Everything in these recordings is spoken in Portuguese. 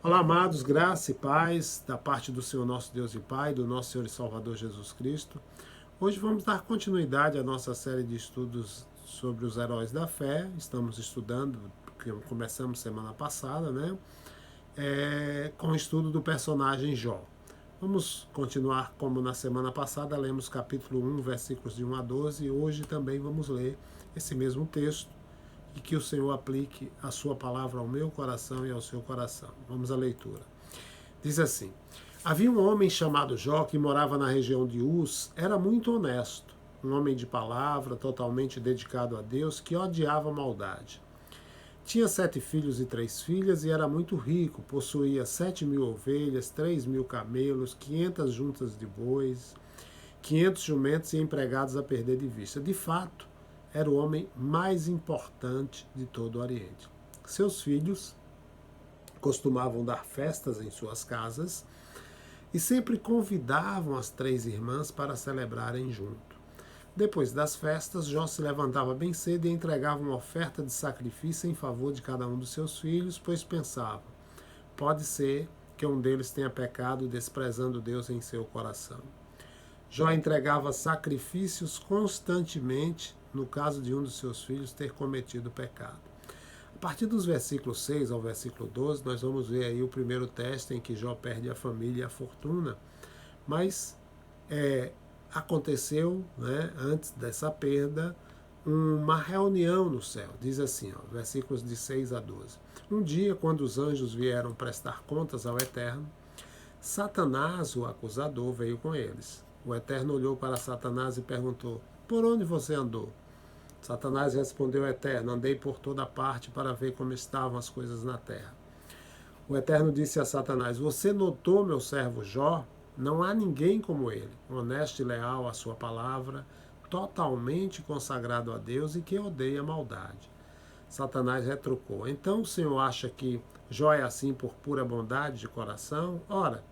Olá, amados, graça e paz da parte do Senhor nosso Deus e Pai, do nosso Senhor e Salvador Jesus Cristo. Hoje vamos dar continuidade à nossa série de estudos sobre os heróis da fé. Estamos estudando, porque começamos semana passada, né? Com o estudo do personagem Jó. Vamos continuar como na semana passada, lemos capítulo 1, versículos de 1 a 12, e hoje também vamos ler esse mesmo texto, e que o Senhor aplique a sua palavra ao meu coração e ao seu coração. Vamos à leitura. Diz assim: havia um homem chamado Jó que morava na região de Uz, era muito honesto, um homem de palavra, totalmente dedicado a Deus, que odiava a maldade. Tinha 7 filhos e 3 filhas e era muito rico, possuía 7.000 ovelhas, 3.000 camelos, 500 juntas de bois, 500 jumentos e empregados a perder de vista. De fato, era o homem mais importante de todo o Oriente. Seus filhos costumavam dar festas em suas casas e sempre convidavam as 3 irmãs para celebrarem junto. Depois das festas, Jó se levantava bem cedo e entregava uma oferta de sacrifício em favor de cada um dos seus filhos, pois pensava: pode ser que um deles tenha pecado desprezando Deus em seu coração. Jó entregava sacrifícios constantemente no caso de um dos seus filhos ter cometido pecado. A partir dos versículos 6 ao versículo 12, nós vamos ver aí o primeiro teste em que Jó perde a família e a fortuna. Mas aconteceu, né, antes dessa perda, uma reunião no céu. Diz assim, versículos de 6 a 12. Um dia, quando os anjos vieram prestar contas ao Eterno, Satanás, o acusador, veio com eles. O Eterno olhou para Satanás e perguntou: por onde você andou? Satanás respondeu ao Eterno: andei por toda parte para ver como estavam as coisas na terra. O Eterno disse a Satanás: você notou meu servo Jó? Não há ninguém como ele, honesto e leal à sua palavra, totalmente consagrado a Deus e que odeia a maldade. Satanás retrucou: então o Senhor acha que Jó é assim por pura bondade de coração? Ora,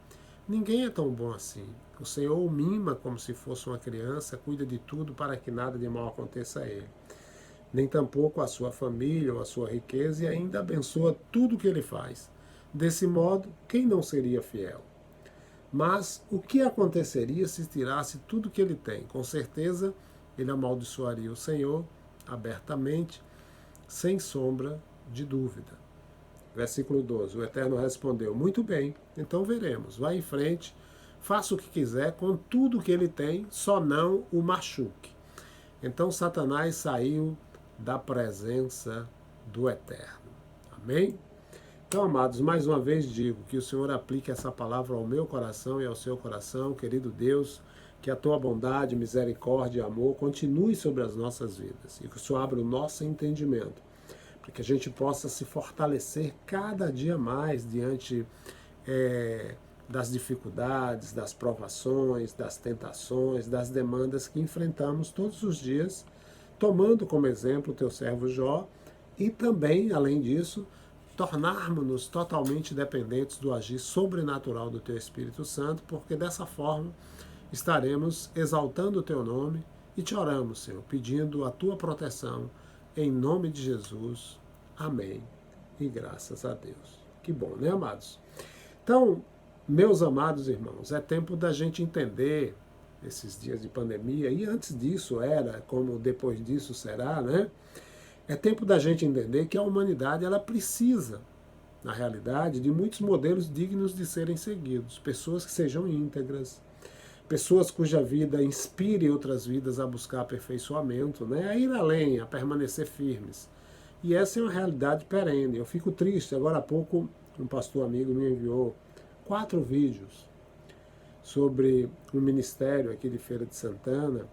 ninguém é tão bom assim. O Senhor o mima como se fosse uma criança, cuida de tudo para que nada de mal aconteça a ele. Nem tampouco a sua família ou a sua riqueza, e ainda abençoa tudo o que ele faz. Desse modo, quem não seria fiel? Mas o que aconteceria se tirasse tudo o que ele tem? Com certeza, ele amaldiçoaria o Senhor abertamente, sem sombra de dúvida. Versículo 12. O Eterno respondeu: muito bem, então veremos. Vá em frente, faça o que quiser com tudo que ele tem, só não o machuque. Então Satanás saiu da presença do Eterno. Amém? Então, amados, mais uma vez digo que o Senhor aplique essa palavra ao meu coração e ao seu coração, querido Deus, que a tua bondade, misericórdia e amor continue sobre as nossas vidas e que o Senhor abra o nosso entendimento, para que a gente possa se fortalecer cada dia mais diante das dificuldades, das provações, das tentações, das demandas que enfrentamos todos os dias, tomando como exemplo o teu servo Jó e também, além disso, tornarmos-nos totalmente dependentes do agir sobrenatural do teu Espírito Santo, porque dessa forma estaremos exaltando o teu nome e te oramos, Senhor, pedindo a tua proteção em nome de Jesus. Amém. E graças a Deus. Que bom, né, amados? Então, meus amados irmãos, é tempo da gente entender esses dias de pandemia, e antes disso era, como depois disso será, né? É tempo da gente entender que a humanidade ela precisa, na realidade, de muitos modelos dignos de serem seguidos. Pessoas que sejam íntegras, pessoas cuja vida inspire outras vidas a buscar aperfeiçoamento, né? A ir além, a permanecer firmes. E essa é uma realidade perene. Eu fico triste. Agora há pouco, um pastor amigo me enviou 4 vídeos sobre um ministério aqui de Feira de Santana,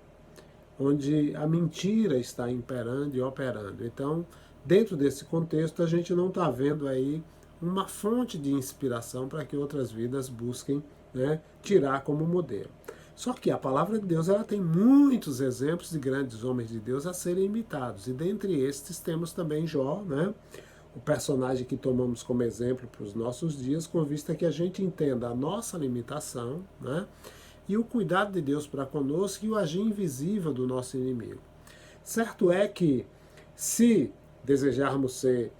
onde a mentira está imperando e operando. Então, dentro desse contexto, a gente não está vendo aí uma fonte de inspiração para que outras vidas busquem, né, tirar como modelo. Só que a palavra de Deus ela tem muitos exemplos de grandes homens de Deus a serem imitados. E dentre estes temos também Jó, né, o personagem que tomamos como exemplo para os nossos dias, com vista que a gente entenda a nossa limitação, né, e o cuidado de Deus para conosco e o agir invisível do nosso inimigo. Certo é que, se desejarmos ser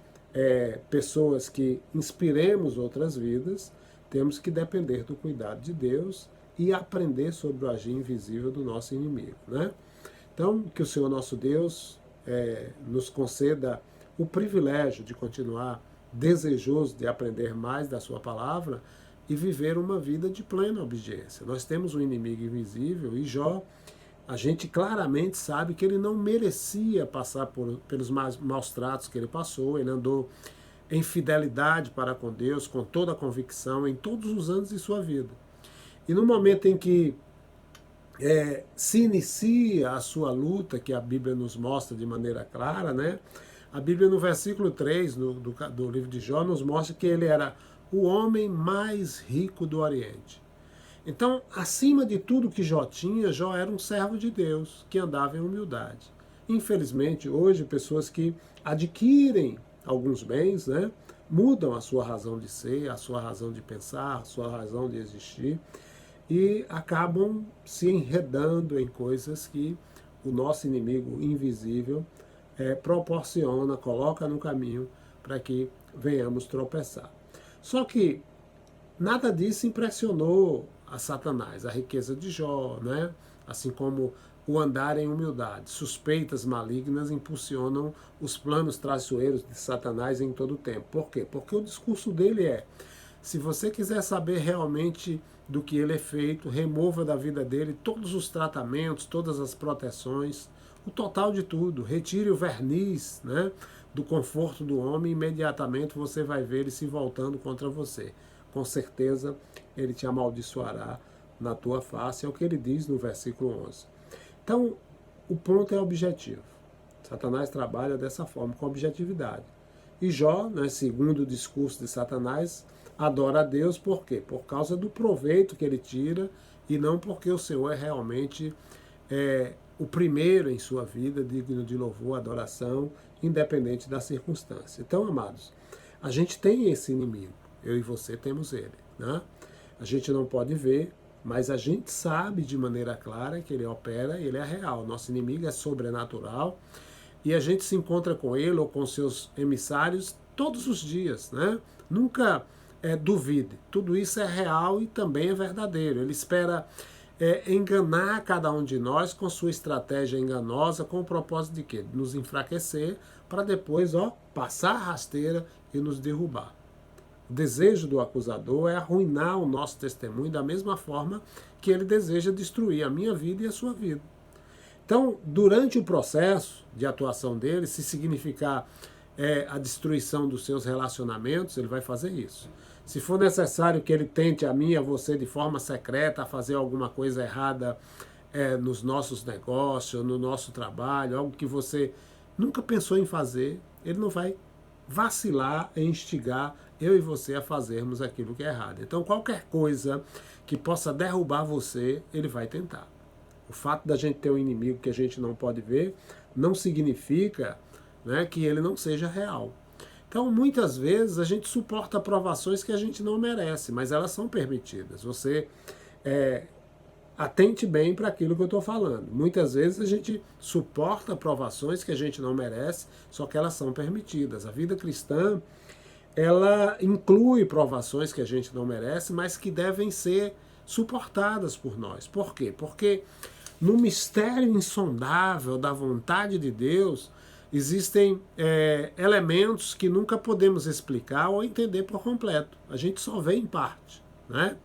pessoas que inspiremos outras vidas, temos que depender do cuidado de Deus e aprender sobre o agir invisível do nosso inimigo, né? Então, que o Senhor nosso Deus nos conceda o privilégio de continuar desejoso de aprender mais da sua palavra e viver uma vida de plena obediência. Nós temos um inimigo invisível e Jó, a gente claramente sabe que ele não merecia passar pelos maus tratos que ele passou, ele andou em fidelidade para com Deus, com toda a convicção, em todos os anos de sua vida. E no momento em que se inicia a sua luta, que a Bíblia nos mostra de maneira clara, né? A Bíblia no versículo 3 do livro de Jó nos mostra que ele era o homem mais rico do Oriente. Então, acima de tudo que Jó tinha, Jó era um servo de Deus, que andava em humildade. Infelizmente, hoje, pessoas que adquirem alguns bens, né, mudam a sua razão de ser, a sua razão de pensar, a sua razão de existir, e acabam se enredando em coisas que o nosso inimigo invisível proporciona, coloca no caminho para que venhamos tropeçar. Só que nada disso impressionou a Satanás, a riqueza de Jó, né? Assim como o andar em humildade. Suspeitas malignas impulsionam os planos traiçoeiros de Satanás em todo o tempo. Por quê? Porque o discurso dele se você quiser saber realmente do que ele é feito, remova da vida dele todos os tratamentos, todas as proteções, o total de tudo. Retire o verniz, né, do conforto do homem, imediatamente você vai ver ele se voltando contra você. Com certeza ele te amaldiçoará na tua face, é o que ele diz no versículo 11. Então, o ponto é objetivo. Satanás trabalha dessa forma, com objetividade. E Jó, né, segundo o discurso de Satanás, adora a Deus por quê? Por causa do proveito que ele tira e não porque o Senhor é realmente o primeiro em sua vida, digno de louvor, adoração, independente da circunstância. Então, amados, a gente tem esse inimigo, eu e você temos ele, né? A gente não pode ver, mas a gente sabe de maneira clara que ele opera, ele é real. Nosso inimigo é sobrenatural e a gente se encontra com ele ou com seus emissários todos os dias, né? Nunca duvide, tudo isso é real e também é verdadeiro. Ele espera enganar cada um de nós com sua estratégia enganosa, com o propósito de quê? De nos enfraquecer, para depois passar a rasteira e nos derrubar. O desejo do acusador é arruinar o nosso testemunho da mesma forma que ele deseja destruir a minha vida e a sua vida. Então, durante o processo de atuação dele, se significar a destruição dos seus relacionamentos, ele vai fazer isso. Se for necessário que ele tente a mim e a você de forma secreta a fazer alguma coisa errada nos nossos negócios, no nosso trabalho, algo que você nunca pensou em fazer, ele não vai vacilar em instigar eu e você a fazermos aquilo que é errado. Então, qualquer coisa que possa derrubar você, ele vai tentar. O fato da gente ter um inimigo que a gente não pode ver não significa, né, que ele não seja real. Então, muitas vezes, a gente suporta provações que a gente não merece, mas elas são permitidas. Você atente bem para aquilo que eu estou falando. Muitas vezes a gente suporta provações que a gente não merece, só que elas são permitidas. A vida cristã, ela inclui provações que a gente não merece, mas que devem ser suportadas por nós. Por quê? Porque no mistério insondável da vontade de Deus, existem elementos que nunca podemos explicar ou entender por completo. A gente só vê em parte, né?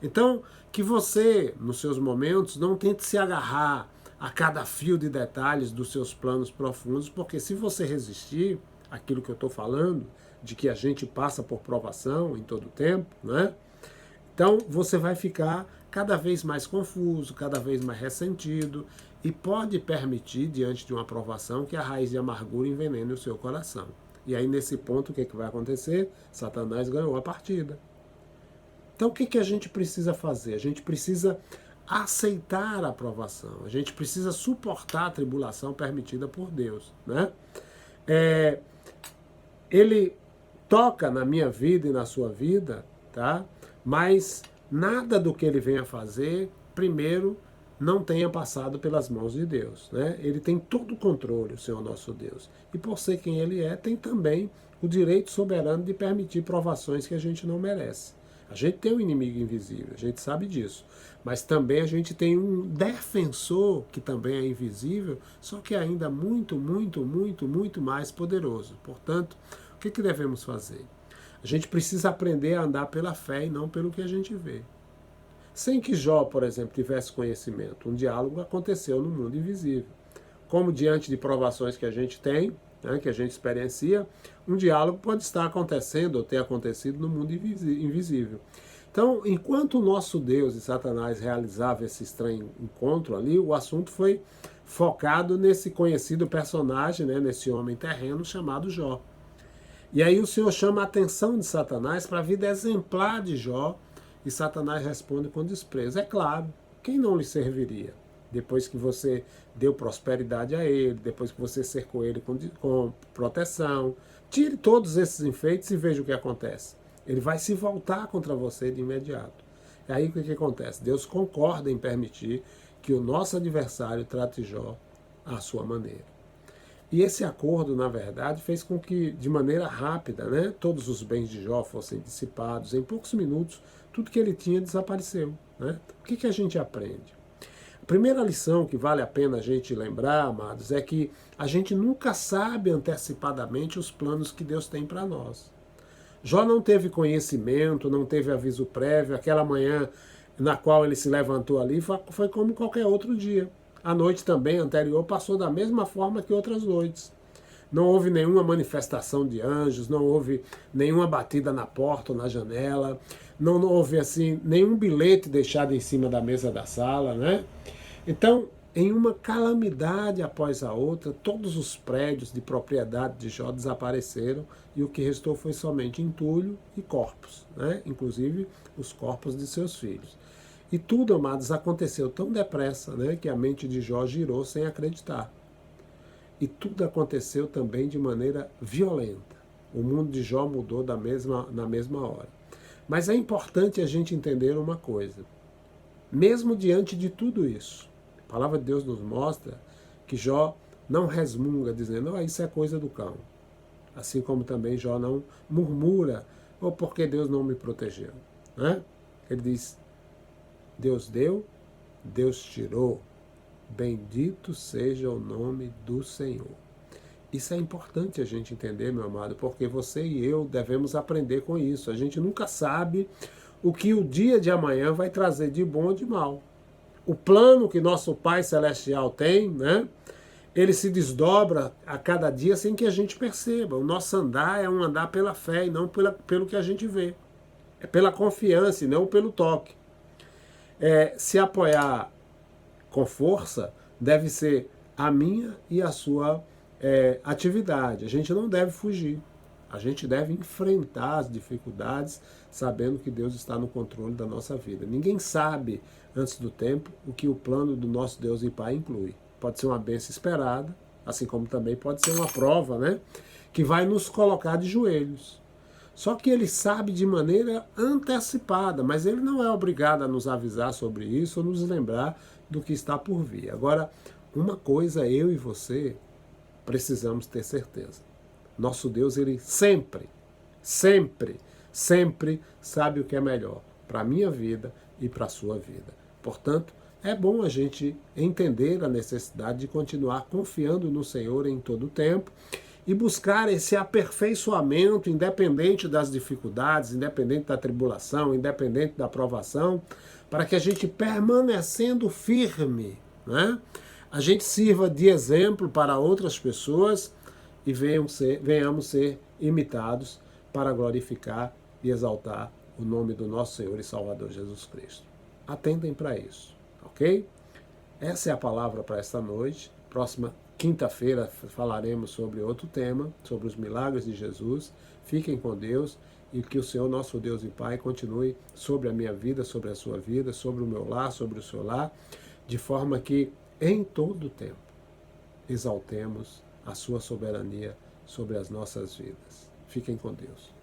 Então, que você, nos seus momentos, não tente se agarrar a cada fio de detalhes dos seus planos profundos, porque se você resistir àquilo que eu estou falando, de que a gente passa por provação em todo o tempo, né? Então, você vai ficar cada vez mais confuso, cada vez mais ressentido, e pode permitir, diante de uma provação, que a raiz de amargura envenene o seu coração. E aí, nesse ponto, o que vai acontecer? Satanás ganhou a partida. Então, o que a gente precisa fazer? A gente precisa aceitar a provação. A gente precisa suportar a tribulação permitida por Deus, né? Ele toca na minha vida e na sua vida, tá? Mas nada do que ele venha fazer, primeiro, não tenha passado pelas mãos de Deus, né? Ele tem todo o controle, o Senhor nosso Deus. E por ser quem Ele é, tem também o direito soberano de permitir provações que a gente não merece. A gente tem um inimigo invisível, a gente sabe disso. Mas também a gente tem um defensor que também é invisível, só que é ainda muito, muito, muito, muito mais poderoso. Portanto, o que devemos fazer? A gente precisa aprender a andar pela fé e não pelo que a gente vê. Sem que Jó, por exemplo, tivesse conhecimento, um diálogo aconteceu no mundo invisível. Como diante de provações que a gente tem, né, que a gente experiencia, um diálogo pode estar acontecendo ou ter acontecido no mundo invisível. Então, enquanto o nosso Deus e Satanás realizavam esse estranho encontro ali, o assunto foi focado nesse conhecido personagem, né, nesse homem terreno chamado Jó. E aí o Senhor chama a atenção de Satanás para a vida exemplar de Jó, e Satanás responde com desprezo. É claro, quem não lhe serviria? Depois que você deu prosperidade a ele, depois que você cercou ele com proteção, tire todos esses enfeites e veja o que acontece. Ele vai se voltar contra você de imediato. E aí o que acontece? Deus concorda em permitir que o nosso adversário trate Jó à sua maneira. E esse acordo, na verdade, fez com que, de maneira rápida, né, todos os bens de Jó fossem dissipados. Em poucos minutos, tudo que ele tinha desapareceu. Né? O que a gente aprende? A primeira lição que vale a pena a gente lembrar, amados, é que a gente nunca sabe antecipadamente os planos que Deus tem para nós. Jó não teve conhecimento, não teve aviso prévio. Aquela manhã na qual ele se levantou ali foi como qualquer outro dia. A noite também anterior passou da mesma forma que outras noites. Não houve nenhuma manifestação de anjos, não houve nenhuma batida na porta ou na janela, não houve assim nenhum bilhete deixado em cima da mesa da sala, né? Então, em uma calamidade após a outra, todos os prédios de propriedade de Jó desapareceram e o que restou foi somente entulho e corpos, né? Inclusive os corpos de seus filhos. E tudo, amados, aconteceu tão depressa, né, que a mente de Jó girou sem acreditar. E tudo aconteceu também de maneira violenta. O mundo de Jó mudou na mesma hora. Mas é importante a gente entender uma coisa. Mesmo diante de tudo isso, a palavra de Deus nos mostra que Jó não resmunga dizendo, isso é coisa do cão. Assim como também Jó não murmura, ou porque Deus não me protegeu. Né? Ele diz, Deus deu, Deus tirou. Bendito seja o nome do Senhor. Isso é importante a gente entender, meu amado, porque você e eu devemos aprender com isso. A gente nunca sabe o que o dia de amanhã vai trazer de bom ou de mal. O plano que nosso Pai Celestial tem, né? Ele se desdobra a cada dia sem que a gente perceba. O nosso andar é um andar pela fé e não pelo que a gente vê. É pela confiança e não pelo toque. Se apoiar com força deve ser a minha e a sua atividade. A gente não deve fugir. A gente deve enfrentar as dificuldades sabendo que Deus está no controle da nossa vida. Ninguém sabe, antes do tempo, o que o plano do nosso Deus e Pai inclui. Pode ser uma bênção esperada, assim como também pode ser uma prova, né, que vai nos colocar de joelhos. Só que ele sabe de maneira antecipada, mas ele não é obrigado a nos avisar sobre isso ou nos lembrar do que está por vir. Agora, uma coisa eu e você precisamos ter certeza. Nosso Deus, ele sempre, sempre, sempre sabe o que é melhor para a minha vida e para a sua vida. Portanto, é bom a gente entender a necessidade de continuar confiando no Senhor em todo o tempo e buscar esse aperfeiçoamento, independente das dificuldades, independente da tribulação, independente da provação, para que a gente, permanecendo firme, né, a gente sirva de exemplo para outras pessoas e venhamos ser imitados para glorificar e exaltar o nome do nosso Senhor e Salvador Jesus Cristo. Atentem para isso, ok? Essa é a palavra para esta noite. Próxima quinta-feira falaremos sobre outro tema, sobre os milagres de Jesus. Fiquem com Deus e que o Senhor, nosso Deus e Pai, continue sobre a minha vida, sobre a sua vida, sobre o meu lar, sobre o seu lar, de forma que, em todo o tempo, exaltemos a sua soberania sobre as nossas vidas. Fiquem com Deus.